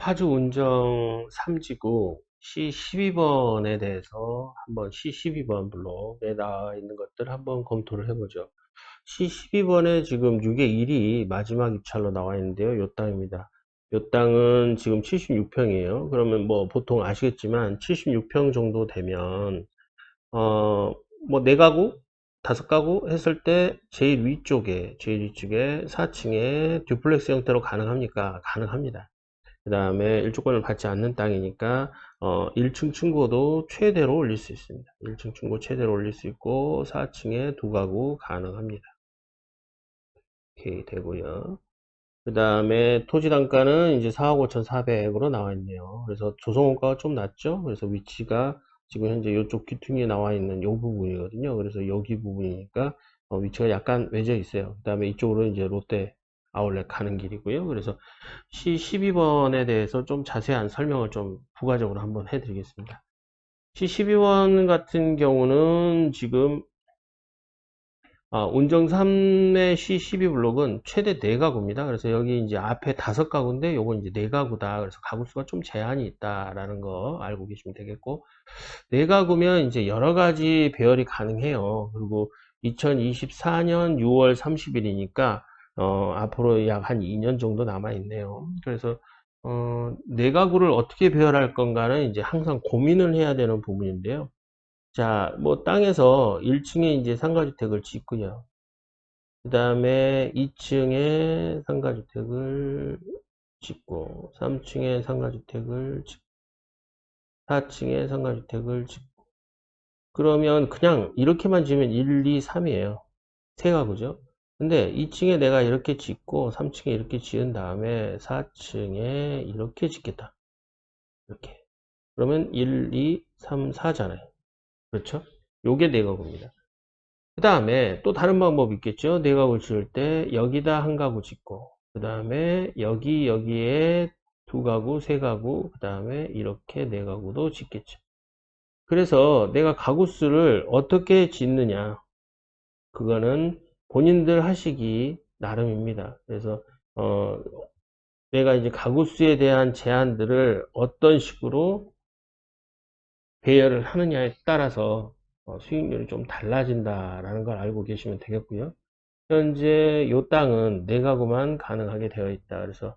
파주 운정 3지구 C12번에 대해서 한번 C12번 블록에 나와 있는 것들 한번 검토를 해보죠. C12번에 지금 6의 1이 마지막 입찰로 나와 있는데요. 요 땅입니다. 요 땅은 지금 76평이에요. 그러면 뭐 보통 아시겠지만 76평 정도 되면 뭐 4가구, 5가구 했을 때 제일 위쪽에 4층에 듀플렉스 형태로 가능합니까? 가능합니다. 그 다음에 일조권을 받지 않는 땅이니까 1층 층고도 최대로 올릴 수 있습니다. 1층 층고 최대로 올릴 수 있고 4층에 2가구 가능합니다. 이렇게 되고요. 그 다음에 토지 단가는 이제 4억 5,400으로 나와 있네요. 그래서 조성원가가 좀 낮죠. 그래서 위치가 지금 현재 이쪽 귀퉁이에 나와 있는 이 부분이거든요. 그래서 여기 부분이니까 위치가 약간 외져 있어요. 그 다음에 이쪽으로 이제 롯데 아울렛 가는 길이고요. 그래서 C12번에 대해서 좀 자세한 설명을 좀 부가적으로 한번 해드리겠습니다. C12번 같은 경우는 지금 운정 3의 C12블록은 최대 4가구입니다. 그래서 여기 이제 앞에 5가구인데 요건 이제 4가구다. 그래서 가구 수가 좀 제한이 있다라는 거 알고 계시면 되겠고, 4가구면 이제 여러 가지 배열이 가능해요. 그리고 2024년 6월 30일이니까 앞으로 약 한 2년 정도 남아 있네요. 그래서 4가구를 어떻게 배열할 건가는 이제 항상 고민을 해야 되는 부분인데요. 자, 뭐 땅에서 1층에 이제 상가주택을 짓고요. 그 다음에 2층에 상가주택을 짓고, 3층에 상가주택을 짓고, 4층에 상가주택을 짓고. 그러면 그냥 이렇게만 지으면 1, 2, 3이에요. 세 가구죠. 근데 2층에 내가 이렇게 짓고, 3층에 이렇게 지은 다음에 4층에 이렇게 짓겠다. 이렇게. 그러면 1, 2, 3, 4잖아요. 그렇죠? 요게 4가구입니다. 그 다음에 또 다른 방법이 있겠죠. 4가구 지을 때 여기다 1가구 짓고, 그 다음에 여기에 2가구, 3가구, 그 다음에 이렇게 4가구도 짓겠죠. 그래서 내가 가구 수를 어떻게 짓느냐, 그거는 본인들 하시기 나름입니다. 그래서 어, 내가 이제 가구 수에 대한 제한들을 어떤 식으로 배열을 하느냐에 따라서 수익률이 좀 달라진다라는 걸 알고 계시면 되겠고요. 현재 이 땅은 4가구만 가능하게 되어 있다. 그래서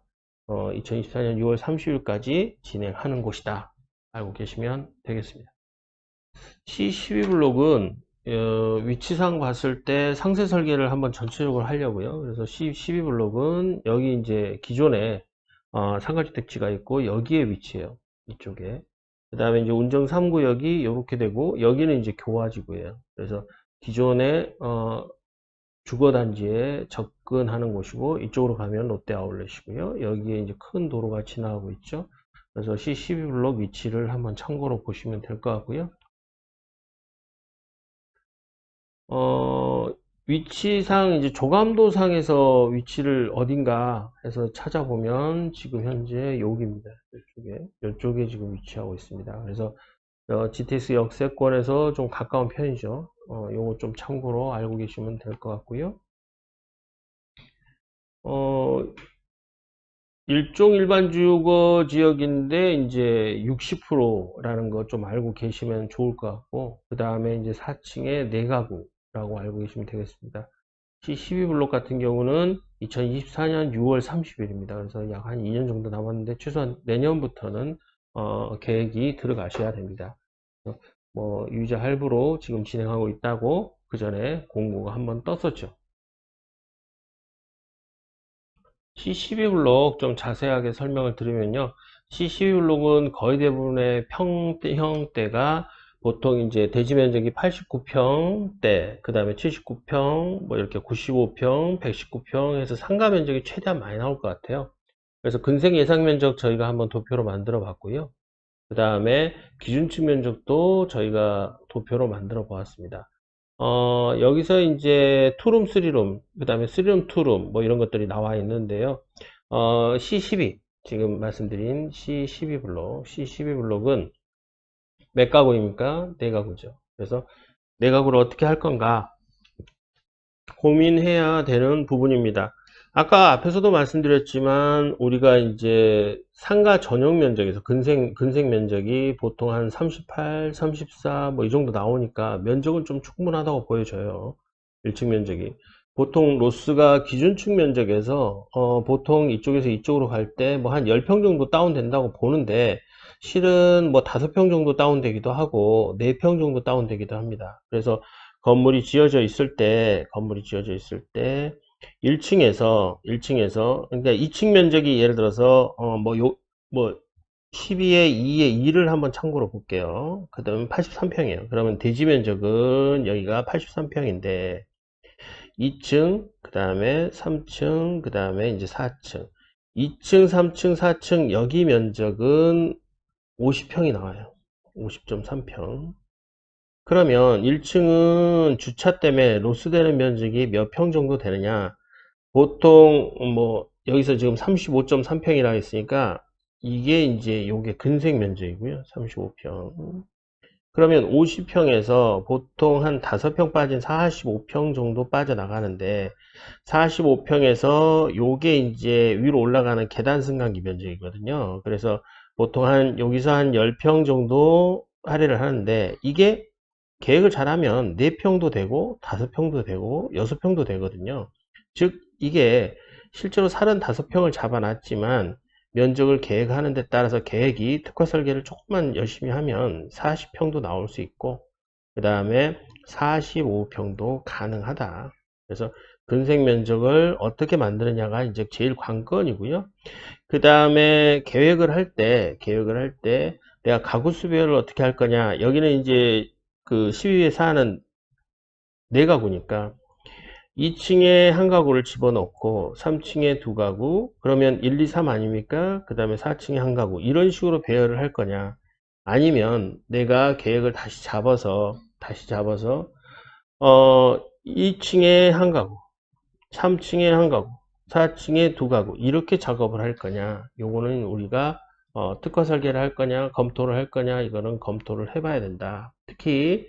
2024년 6월 30일까지 진행하는 곳이다. 알고 계시면 되겠습니다. C12블록은 위치상 봤을 때 상세 설계를 한번 전체적으로 하려고요. 그래서 C12블록은 여기 이제 기존에 상가주택지가 있고 여기에 위치해요. 이쪽에. 그 다음에 이제 운정 3구역이 이렇게 되고 여기는 이제 교화지구예요. 그래서 기존에 주거단지에 접근하는 곳이고 이쪽으로 가면 롯데 아울렛이고요. 여기에 이제 큰 도로가 지나가고 있죠. 그래서 C12블록 위치를 한번 참고로 보시면 될 것 같고요. 어, 위치상 이제 조감도상에서 위치를 어딘가 해서 찾아보면 지금 현재 여기입니다. 이쪽에 지금 위치하고 있습니다. 그래서 GTX 역세권에서 좀 가까운 편이죠. 요거 좀 참고로 알고 계시면 될 것 같고요. 어, 일종 일반 주거 지역인데 이제 60%라는 거 좀 알고 계시면 좋을 것 같고, 그 다음에 이제 4층에 4가구라고 알고 계시면 되겠습니다. C12블록 같은 경우는 2024년 6월 30일입니다. 그래서 약 한 2년 정도 남았는데 최소한 내년부터는 계획이 들어가셔야 됩니다. 뭐 유자 할부로 지금 진행하고 있다고 그 전에 공고가 한번 떴었죠. C12블록 좀 자세하게 설명을 드리면요. C12블록은 거의 대부분의 평형대가 보통 이제 대지 면적이 89평대, 그 다음에 79평, 뭐 이렇게 95평, 119평 해서 상가 면적이 최대한 많이 나올 것 같아요. 그래서 근생 예상 면적 저희가 한번 도표로 만들어 봤고요. 그 다음에 기준층 면적도 저희가 도표로 만들어 보았습니다. 여기서 이제 투룸, 쓰리룸, 그 다음에 쓰리룸, 투룸, 뭐 이런 것들이 나와 있는데요. C12, 지금 말씀드린 C12 블록, C12 블록은 몇 가구입니까? 4가구죠. 그래서 4가구를 어떻게 할 건가 고민해야 되는 부분입니다. 아까 앞에서도 말씀드렸지만 우리가 이제 상가 전용 면적에서 근생 면적이 보통 한 38, 34 뭐 이 정도 나오니까 면적은 좀 충분하다고 보여져요. 1층 면적이. 보통 로스가 기준축 면적에서 보통 이쪽에서 이쪽으로 갈 때 뭐 한 10평 정도 다운된다고 보는데 실은 뭐 5평 정도 다운되기도 하고 4평 정도 다운되기도 합니다. 그래서 건물이 지어져 있을 때 1층에서 그러니까 2층 면적이 예를 들어서 뭐 12에 2에 2를 한번 참고로 볼게요. 그 다음에 83평이에요. 그러면 대지 면적은 여기가 83평인데 2층, 그 다음에 3층, 그 다음에 이제 4층. 2층, 3층, 4층 여기 면적은 50평이 나와요. 50.3평. 그러면 1층은 주차 때문에 로스되는 면적이 몇 평 정도 되느냐? 보통 뭐 여기서 지금 35.3평이라 했으니까 이게 이제 요게 근생 면적이고요. 35평. 그러면 50평에서 보통 한 5평 빠진 45평 정도 빠져나가는데 45평에서 요게 이제 위로 올라가는 계단 승강기 면적이거든요. 그래서 보통 한 여기서 한 10평 정도 할애를 하는데 이게 계획을 잘하면 4평도 되고 5평도 되고 6평도 되거든요. 즉 이게 실제로 35평을 잡아놨지만 면적을 계획하는 데 따라서 계획이 특화 설계를 조금만 열심히 하면 40평도 나올 수 있고 그 다음에 45평도 가능하다. 그래서 근생 면적을 어떻게 만드느냐가 이제 제일 관건이고요. 그 다음에 계획을 할 때 내가 가구 수별을 어떻게 할 거냐. 여기는 이제 그 12회사 하는 4가구니까 2층에 한 가구를 집어넣고 3층에 2가구 그러면 1, 2, 3 아닙니까? 그 다음에 4층에 한 가구 이런 식으로 배열을 할 거냐 아니면 내가 계획을 다시 잡아서 2층에 한 가구 3층에 한 가구 4층에 2가구 이렇게 작업을 할 거냐 요거는 우리가 특화 설계를 할 거냐 검토를 할 거냐 이거는 검토를 해봐야 된다. 특히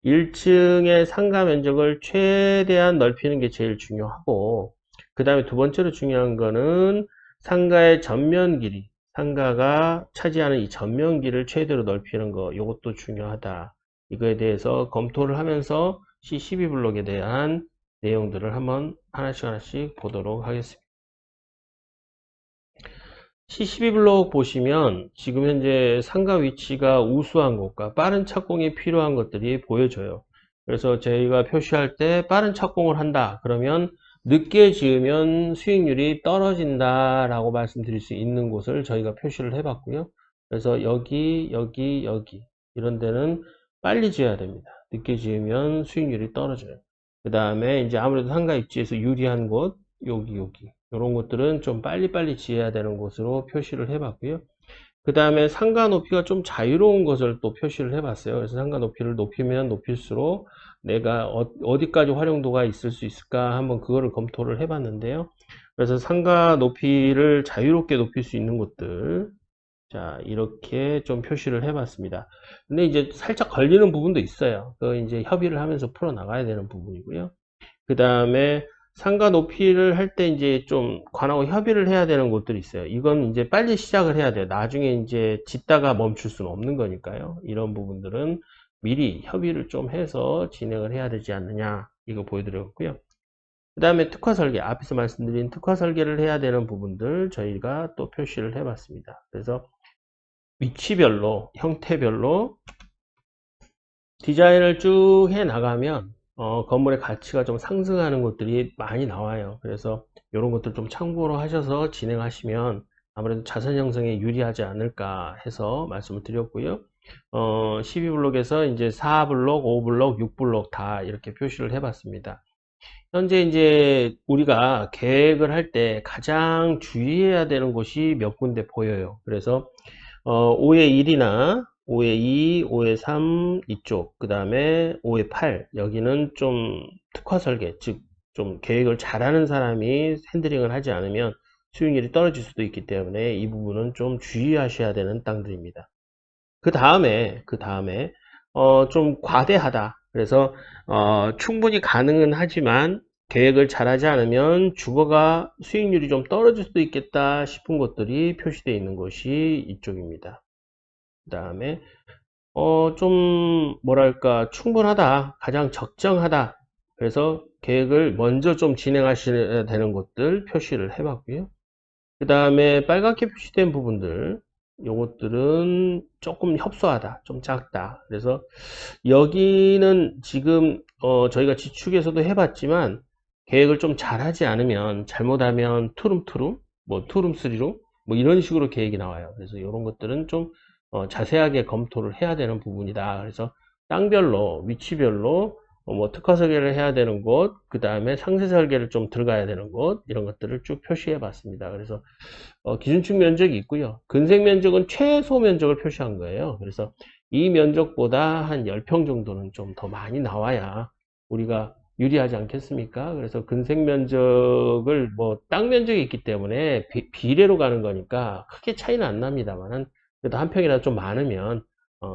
1층의 상가 면적을 최대한 넓히는 게 제일 중요하고 그 다음에 두 번째로 중요한 거는 상가의 전면 길이 상가가 차지하는 이 전면길을 최대로 넓히는 거 이것도 중요하다. 이거에 대해서 검토를 하면서 C12블록에 대한 내용들을 한번 하나씩 보도록 하겠습니다. C12블록 보시면 지금 현재 상가 위치가 우수한 곳과 빠른 착공이 필요한 것들이 보여져요. 그래서 저희가 표시할 때 빠른 착공을 한다. 그러면 늦게 지으면 수익률이 떨어진다 라고 말씀드릴 수 있는 곳을 저희가 표시를 해 봤고요. 그래서 여기 이런 데는 빨리 지어야 됩니다. 늦게 지으면 수익률이 떨어져요. 그 다음에 이제 아무래도 상가 입지에서 유리한 곳 여기 이런 것들은 좀 빨리빨리 지어야 되는 곳으로 표시를 해 봤고요. 그 다음에 상가 높이가 좀 자유로운 것을 또 표시를 해 봤어요. 그래서 상가 높이를 높이면 높일수록 내가 어디까지 활용도가 있을 수 있을까 한번 그거를 검토를 해 봤는데요. 그래서 상가 높이를 자유롭게 높일 수 있는 곳들 자 이렇게 좀 표시를 해 봤습니다. 근데 이제 살짝 걸리는 부분도 있어요. 그 이제 협의를 하면서 풀어 나가야 되는 부분이고요. 그 다음에 상가 높이를 할 때 이제 좀 관하고 협의를 해야 되는 곳들이 있어요. 이건 이제 빨리 시작을 해야 돼요. 나중에 이제 짓다가 멈출 수는 없는 거니까요. 이런 부분들은 미리 협의를 좀 해서 진행을 해야 되지 않느냐. 이거 보여드렸고요. 그 다음에 특화 설계, 앞에서 말씀드린 특화 설계를 해야 되는 부분들 저희가 또 표시를 해 봤습니다. 그래서 위치별로, 형태별로 디자인을 쭉 해 나가면 건물의 가치가 좀 상승하는 것들이 많이 나와요. 그래서 이런 것들 좀 참고로 하셔서 진행하시면 아무래도 자산 형성에 유리하지 않을까 해서 말씀을 드렸고요. 12블록에서 이제 4블록, 5블록, 6블록 다 이렇게 표시를 해 봤습니다. 현재 이제 우리가 계획을 할 때 가장 주의해야 되는 곳이 몇 군데 보여요. 그래서 5의 1이나 5의 2, 5의 3 이쪽 그 다음에 5의 8 여기는 좀 특화 설계 즉 좀 계획을 잘하는 사람이 핸들링을 하지 않으면 수익률이 떨어질 수도 있기 때문에 이 부분은 좀 주의하셔야 되는 땅들입니다. 그 다음에 좀 과대하다 그래서 충분히 가능은 하지만 계획을 잘하지 않으면 주거가 수익률이 좀 떨어질 수도 있겠다 싶은 것들이 표시되어 있는 것이 이쪽입니다. 그 다음에 좀 뭐랄까 충분하다, 가장 적정하다, 그래서 계획을 먼저 좀 진행하셔야 되는 것들 표시를 해봤고요. 그 다음에 빨갛게 표시된 부분들, 요것들은 조금 협소하다, 좀 작다. 그래서 여기는 지금 저희가 지축에서도 해봤지만 계획을 좀 잘하지 않으면, 잘못하면 투룸투룸, 뭐 투룸3룸 뭐 이런 식으로 계획이 나와요. 그래서 이런 것들은 좀 자세하게 검토를 해야 되는 부분이다. 그래서 땅별로, 위치별로 뭐 특화 설계를 해야 되는 곳, 그 다음에 상세 설계를 좀 들어가야 되는 곳, 이런 것들을 쭉 표시해 봤습니다. 그래서 기준축 면적이 있고요. 근생 면적은 최소 면적을 표시한 거예요. 그래서 이 면적보다 한 10평 정도는 좀 더 많이 나와야 우리가 유리하지 않겠습니까? 그래서 근생 면적을 뭐 땅 면적이 있기 때문에 비례로 가는 거니까 크게 차이는 안 납니다만은 그래도 한 평이라도 좀 많으면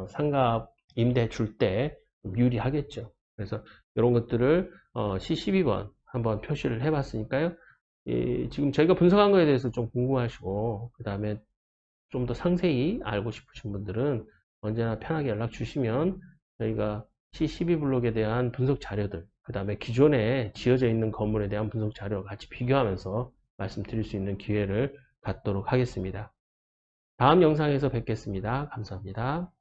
상가 임대 줄 때 유리하겠죠. 그래서 이런 것들을 C12번 한번 표시를 해봤으니까요. 지금 저희가 분석한 거에 대해서 좀 궁금하시고, 그 다음에 좀 더 상세히 알고 싶으신 분들은 언제나 편하게 연락 주시면 저희가 C12블록에 대한 분석 자료들, 그 다음에 기존에 지어져 있는 건물에 대한 분석 자료와 같이 비교하면서 말씀드릴 수 있는 기회를 갖도록 하겠습니다. 다음 영상에서 뵙겠습니다. 감사합니다.